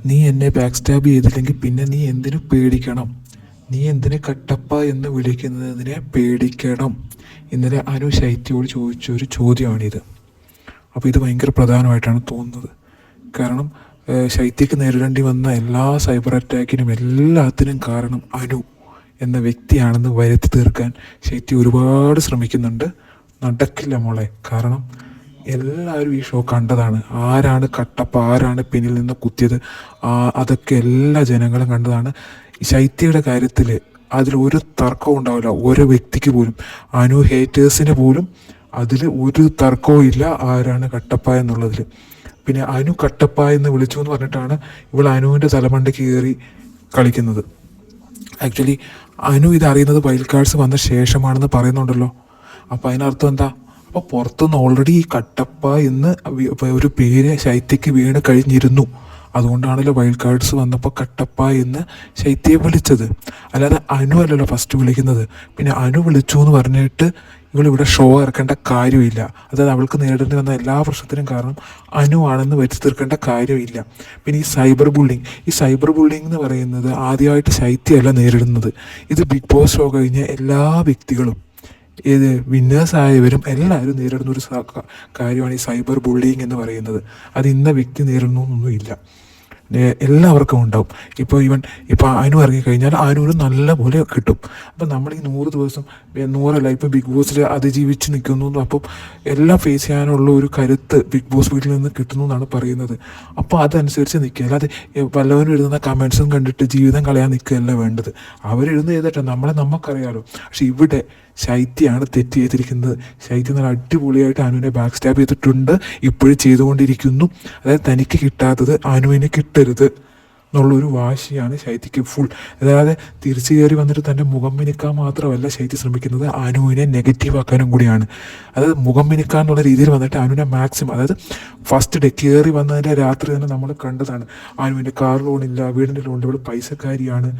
നീ എന്നെ back stab ചെയ്തില്ലെങ്കിൽ പിന്നെ നീ എന്തിനു പേടിക്കണം? നീ എന്തിനെ കട്ടപ്പ എന്ന് വിളിക്കുന്നതിനെ പേടിക്കണം? ഇന്നലെ അനു ശൈത്യയോട് ചോദിച്ചൊരു ചോദ്യമാണിത്. അപ്പോൾ ഇത് ഭയങ്കര പ്രധാനമായിട്ടാണ് തോന്നുന്നത്. കാരണം ശൈത്യക്ക് നേരിടേണ്ടി വന്ന എല്ലാ സൈബർ അറ്റാക്കിനും എല്ലാത്തിനും കാരണം അനു എന്ന വ്യക്തിയാണെന്ന് വരുത്തി തീർക്കാൻ ശൈത്യ ഒരുപാട് ശ്രമിക്കുന്നുണ്ട്. നടക്കില്ല മോളെ. കാരണം എല്ലാവരും ഈ ഷോ കണ്ടതാണ്. ആരാണ് കട്ടപ്പ, ആരാണ് പിന്നിൽ നിന്ന് കുത്തിയത്, അതൊക്കെ എല്ലാ ജനങ്ങളും കണ്ടതാണ്. ശൈത്യയുടെ കാര്യത്തിൽ അതിലൊരു തർക്കവും ഉണ്ടാവില്ല. ഓരോ വ്യക്തിക്ക് പോലും, അനു ഹേറ്റേഴ്സിന് പോലും അതിൽ ഒരു തർക്കവും ഇല്ല ആരാണ് കട്ടപ്പ എന്നുള്ളതിൽ. പിന്നെ അനു കട്ടപ്പ എന്ന് വിളിച്ചു എന്ന് പറഞ്ഞിട്ടാണ് ഇവൾ അനുവിൻ്റെ തലമണ്ടയ്ക്ക് കയറി കളിക്കുന്നത്. ആക്ച്വലി അനു ഇതറിയുന്നത് വൈൽഡ് കാർഡ്സ് വന്ന ശേഷമാണെന്ന് പറയുന്നുണ്ടല്ലോ. അപ്പോൾ അതിനർത്ഥം എന്താ? അപ്പോൾ പുറത്തുനിന്ന് ഓൾറെഡി ഈ കട്ടപ്പ എന്ന് ഒരു പേര് ശൈത്യക്ക് വീണ് കഴിഞ്ഞിരുന്നു. അതുകൊണ്ടാണല്ലോ വൈൽഡ് കാർഡ്സ് വന്നപ്പോൾ കട്ടപ്പ എന്ന് ശൈത്യയെ വിളിച്ചത്. അല്ലാതെ അനു അല്ലല്ലോ ഫസ്റ്റ് വിളിക്കുന്നത്. പിന്നെ അനു വിളിച്ചു എന്ന് പറഞ്ഞിട്ട് ഇവളിവിടെ ഷോ ഇറക്കേണ്ട കാര്യമില്ല. അതായത് അവൾക്ക് നേരിടേണ്ടി വന്ന എല്ലാ പ്രശ്നത്തിനും കാരണം അനു ആണെന്ന് വെച്ച് തീർക്കേണ്ട കാര്യമില്ല. പിന്നെ ഈ സൈബർ ബുള്ളിങ് എന്ന് പറയുന്നത് ആദ്യമായിട്ട് ശൈത്യമല്ല നേരിടുന്നത്. ഇത് ബിഗ് ബോസ് ഷോ കഴിഞ്ഞ എല്ലാ വ്യക്തികളും, ഏത് വിന്നേഴ്സായവരും എല്ലാവരും നേരിടുന്ന ഒരു കാര്യമാണ് ഈ സൈബർ ബുള്ളിങ് എന്ന് പറയുന്നത്. അത് ഇന്ന വ്യക്തി നേരിടുന്നൊന്നുമില്ല, എല്ലാവർക്കും ഉണ്ടാവും. ഇപ്പോൾ അനു ഇറങ്ങിക്കഴിഞ്ഞാൽ അനുവിന് നല്ല പോലെ കിട്ടും. അപ്പം നമ്മൾ ഈ 100 ദിവസം 100 ഇപ്പം ബിഗ് ബോസിൽ അതിജീവിച്ച് നിൽക്കുന്നു. അപ്പം എല്ലാം ഫേസ് ചെയ്യാനുള്ള ഒരു കരുത്ത് ബിഗ് ബോസ് വീട്ടിൽ നിന്ന് കിട്ടുന്നു എന്നാണ് പറയുന്നത്. അപ്പോൾ അതനുസരിച്ച് നിൽക്കുക. അല്ലാതെ വല്ലവരും എഴുതുന്ന കമൻസും കണ്ടിട്ട് ജീവിതം കളയാൻ നിൽക്കുകയല്ല വേണ്ടത്. അവരെഴുതുന്ന ചെയ്തിട്ട് നമുക്കറിയാലോ. പക്ഷെ ഇവിടെ ശൈത്യമാണ് തെറ്റ് ചെയ്തിരിക്കുന്നത്. ശൈത്യം നല്ല അടിപൊളിയായിട്ട് അനുവിനെ ബാക്ക് സ്റ്റാബ് ചെയ്തിട്ടുണ്ട്, ഇപ്പോഴും ചെയ്തുകൊണ്ടിരിക്കുന്നു. അതായത് തനിക്ക് കിട്ടാത്തത് അനുവിന് കിട്ടരുത് എന്നുള്ളൊരു വാശിയാണ് ശൈത്യക്ക് ഫുൾ. അതായത് തിരിച്ചു കയറി വന്നിട്ട് തൻ്റെ മുഖം മിനുക്കാൻ മാത്രമല്ല ശൈത്യ ശ്രമിക്കുന്നത്, അനുവിനെ നെഗറ്റീവ് ആക്കാനും കൂടിയാണ്. അതായത് മുഖം മിനുക്കാൻ എന്നുള്ള രീതിയിൽ വന്നിട്ട് അനുവിനെ മാക്സിമം, അതായത് ഫസ്റ്റ് ഡേ കയറി വന്നതിൻ്റെ രാത്രി തന്നെ നമ്മൾ കണ്ടതാണ്. അനുവിൻ്റെ കാർ ലോണില്ല, വീടിൻ്റെ ലോണില്ല, ഇവൾ പൈസക്കാരിയാണ്,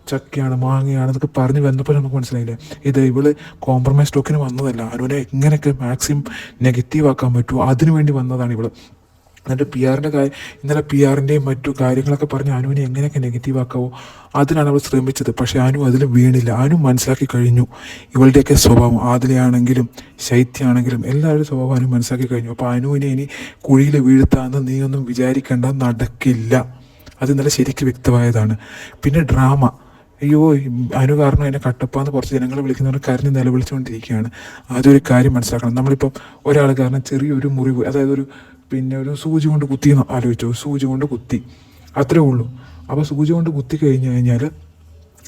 ചക്കയാണ്, മാങ്ങയാണ് എന്നൊക്കെ പറഞ്ഞ് വന്നപ്പോൾ നമുക്ക് മനസ്സിലായില്ലേ, ഇവള് കോംപ്രമൈസ് സ്റ്റോക്കിന് വന്നതല്ല. അനുവിനെ എങ്ങനെയൊക്കെ മാക്സിമം നെഗറ്റീവ് ആക്കാൻ പറ്റുമോ അതിനു വേണ്ടി വന്നതാണ് ഇവള്. എന്നിട്ട് ഇന്നലെ പി ആറിൻ്റെയും മറ്റു കാര്യങ്ങളൊക്കെ പറഞ്ഞ് അനുവിനെ എങ്ങനെയൊക്കെ നെഗറ്റീവ് ആക്കാവോ അതിനാണ് അവൾ ശ്രമിച്ചത്. പക്ഷേ അനു അതിൽ വീണില്ല. അനു മനസ്സിലാക്കി കഴിഞ്ഞു ഇവളുടെയൊക്കെ സ്വഭാവം. ആദിലയാണെങ്കിലും ശൈത്യാണെങ്കിലും എല്ലാവരുടെ സ്വഭാവം അനു മനസ്സിലാക്കി കഴിഞ്ഞു. അപ്പോൾ അനുവിനെ ഇനി കുഴിയിൽ വീഴ്ത്താന്ന് നീ ഒന്നും വിചാരിക്കേണ്ട, നടക്കില്ല. അത് ഇന്നലെ ശരിക്കും വ്യക്തമായതാണ്. പിന്നെ ഡ്രാമ, അയ്യോ അനു കാരണം എന്നെ കട്ടപ്പാന്ന് കുറച്ച് ജനങ്ങൾ വിളിക്കുന്നവർ കരഞ്ഞ് നിലവിളിച്ചുകൊണ്ടിരിക്കുകയാണ്. അതൊരു കാര്യം മനസ്സിലാക്കണം. നമ്മളിപ്പം ഒരാൾ കാരണം ചെറിയൊരു മുറിവ്, അതായത് ഒരു സൂചി കൊണ്ട് കുത്തിയെന്ന് ആലോചിച്ചോ, സൂചി കൊണ്ട് കുത്തി, അത്രേ ഉള്ളൂ. അപ്പോൾ സൂചി കൊണ്ട് കുത്തി കഴിഞ്ഞ് കഴിഞ്ഞാൽ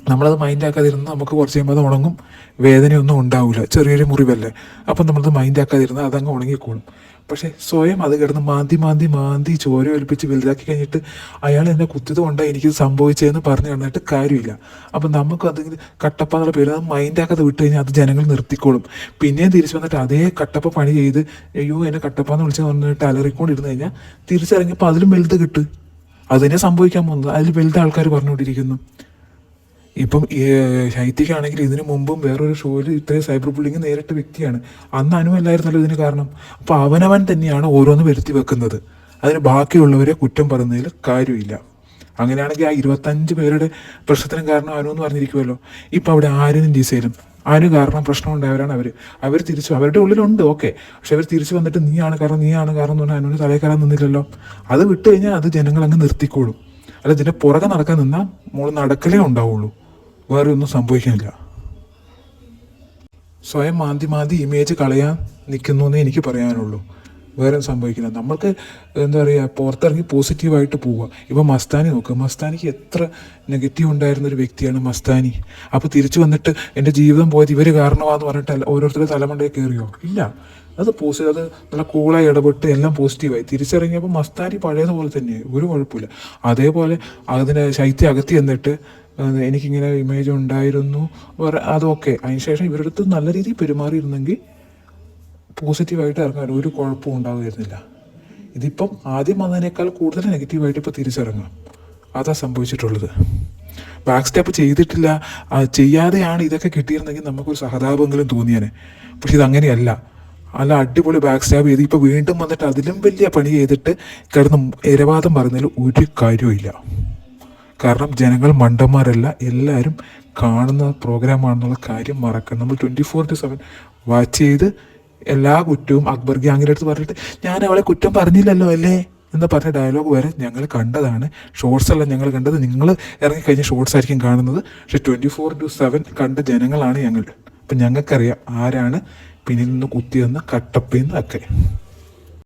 നമ്മളത് മൈൻഡാക്കാതിരുന്ന് നമുക്ക് കുറച്ച് കഴിയുമ്പോൾ അത് ഉണങ്ങും, വേദനയൊന്നും ഉണ്ടാവില്ല, ചെറിയൊരു മുറിവല്ലേ. അപ്പം നമ്മളത് മൈൻഡാക്കാതിരുന്ന് അതങ്ങ് ഉണങ്ങിക്കോളും. പക്ഷേ സ്വയം അത് കിടന്ന് മാന്തി ചോര ഒലിപ്പിച്ച് വലുതാക്കി കഴിഞ്ഞിട്ട് അയാൾ എന്നെ കുത്തിയത് കൊണ്ടാണ് എനിക്കിത് സംഭവിച്ചതെന്ന് പറഞ്ഞു കഴിഞ്ഞിട്ട് കാര്യമില്ല. അപ്പം നമുക്ക് അതിങ്ങനെ കട്ടപ്പ എന്നുള്ള പേര് അത് മൈൻഡാക്കാതെ വിട്ട് കഴിഞ്ഞാൽ അത് ജനങ്ങൾ നിർത്തിക്കോളും. പിന്നെയും തിരിച്ചു വന്നിട്ട് അതേ കട്ടപ്പ പണി ചെയ്ത് അയ്യോ എന്നെ കട്ടപ്പ എന്ന് വിളിച്ച് പറഞ്ഞിട്ട് അലറിക്കൊണ്ടിരുന്ന് കഴിഞ്ഞാൽ തിരിച്ചിറങ്ങിയപ്പോൾ അതിലും വലുത് കിട്ടും. അതിനെ സംഭവിക്കാൻ പോകുന്നത് അതിൽ വലുത് ആൾക്കാർ പറഞ്ഞുകൊണ്ടിരിക്കുന്നു. ഇപ്പം ശൈത്യക്കാണെങ്കിൽ ഇതിനു മുമ്പും വേറൊരു ഷോയിൽ ഇത്രയും സൈബർ ബുള്ളിങ് നേരിട്ട വ്യക്തിയാണ്. അന്ന് അനുവല്ലായിരുന്നല്ലോ ഇതിന് കാരണം. അപ്പോൾ അവനവൻ തന്നെയാണ് ഓരോന്ന് വരുത്തി വെക്കുന്നത്. അതിന് ബാക്കിയുള്ളവരെ കുറ്റം പറയുന്നതിൽ കാര്യമില്ല. അങ്ങനെയാണെങ്കിൽ ആ 25 പേരുടെ പ്രശ്നത്തിനും കാരണം അനു എന്ന് പറഞ്ഞിരിക്കുമല്ലോ. ഇപ്പം അവിടെ ആരും ഡിസൈലും അനു കാരണം പ്രശ്നം ഉണ്ടായവരാണ് അവർ തിരിച്ചു, അവരുടെ ഉള്ളിലുണ്ട്, ഓക്കെ. പക്ഷെ അവർ തിരിച്ചു വന്നിട്ട് നീയാണ് കാരണം എന്ന് പറഞ്ഞാൽ അനുവിന് തലയിൽ കയറാൻ നിന്നില്ലല്ലോ. അത് വിട്ട് കഴിഞ്ഞാൽ അത് ജനങ്ങൾ അങ്ങ് നിർത്തിക്കോളും. അല്ല, ഇതിൻ്റെ പുറകെ നടക്കാൻ നിന്നാൽ മോള് നടക്കലേ ഉണ്ടാവുള്ളൂ, വേറെ ഒന്നും സംഭവിക്കാനില്ല. സ്വയം മാന്തി ഇമേജ് കളയാൻ നിൽക്കുന്നു എന്നേ എനിക്ക് പറയാനുള്ളൂ, വേറെ സംഭവിക്കില്ല. നമ്മൾക്ക് എന്താ പറയുക, പുറത്തിറങ്ങി പോസിറ്റീവായിട്ട് പോവുക. ഇപ്പം മസ്താനി നോക്കുക, മസ്താനിക്ക് എത്ര നെഗറ്റീവ് ഉണ്ടായിരുന്നൊരു വ്യക്തിയാണ് മസ്താനി. അപ്പോൾ തിരിച്ചു വന്നിട്ട് എൻ്റെ ജീവിതം പോയത് ഇവർ കാരണമാണെന്ന് പറഞ്ഞിട്ട് ഓരോരുത്തരുടെ തലമണ്ടയിൽ കയറിയോ? ഇല്ല, അത് അത് നല്ല കൂളായി ഇടപെട്ട് എല്ലാം പോസിറ്റീവായി തിരിച്ചിറങ്ങിയപ്പോൾ മസ്താനി പഴയതുപോലെ തന്നെ, ഒരു കുഴപ്പമില്ല. അതേപോലെ അതിനെ ശൈത്യം അകത്തി എന്നിട്ട് എനിക്കിങ്ങനെ ഇമേജ് ഉണ്ടായിരുന്നു അതൊക്കെ. അതിനുശേഷം ഇവരുടെ അടുത്ത് നല്ല രീതിയിൽ പെരുമാറിയിരുന്നെങ്കിൽ പോസിറ്റീവായിട്ട് ഇറങ്ങാൻ ഒരു കുഴപ്പവും ഉണ്ടാകുമായിരുന്നില്ല. ഇതിപ്പം ആദ്യം വന്നതിനേക്കാൾ കൂടുതൽ നെഗറ്റീവായിട്ട് ഇപ്പോൾ തിരിച്ചിറങ്ങാം. അതാ സംഭവിച്ചിട്ടുള്ളത്. ബാക്ക് സ്റ്റെപ്പ് ചെയ്തിട്ടില്ല, ചെയ്യാതെയാണ് ഇതൊക്കെ കിട്ടിയിരുന്നെങ്കിൽ നമുക്കൊരു സഹതാപമെങ്കിലും തോന്നിയേനെ. പക്ഷെ ഇതങ്ങനെയല്ല. അല്ല അടിപൊളി ബാക്ക് സ്റ്റാബ് ചെയ്ത് ഇപ്പോൾ വീണ്ടും വന്നിട്ട് അതിലും വലിയ പണി ചെയ്തിട്ട് കിടന്ന് ഇരവാദം പറയുന്നതിൽ ഒരു കാര്യമില്ല. കാരണം ജനങ്ങൾ മണ്ടന്മാരല്ല, എല്ലാവരും കാണുന്ന പ്രോഗ്രാമാണെന്നുള്ള കാര്യം മറക്കണം. നമ്മൾ 24/7 വാച്ച് ചെയ്ത് എല്ലാ കുറ്റവും അക്ബർ ഗ്യാങ്ങിൻ്റെ അടുത്ത് പറഞ്ഞിട്ട് ഞാൻ അവളെ കുറ്റം പറഞ്ഞില്ലല്ലോ അല്ലേ എന്ന് പറഞ്ഞ ഡയലോഗ് വരെ ഞങ്ങൾ കണ്ടതാണ്. ഷോർട്സ് അല്ല ഞങ്ങൾ കണ്ടത്, നിങ്ങൾ ഇറങ്ങിക്കഴിഞ്ഞ ഷോർട്സ് ആയിരിക്കും കാണുന്നത്. പക്ഷെ 24/7 കണ്ട ജനങ്ങളാണ് ഞങ്ങൾ. അപ്പം ഞങ്ങൾക്കറിയാം ആരാണ് പിന്നിൽ നിന്ന് കുത്തിയെന്ന് കട്ടപ്പയെന്ന് ഒക്കെ.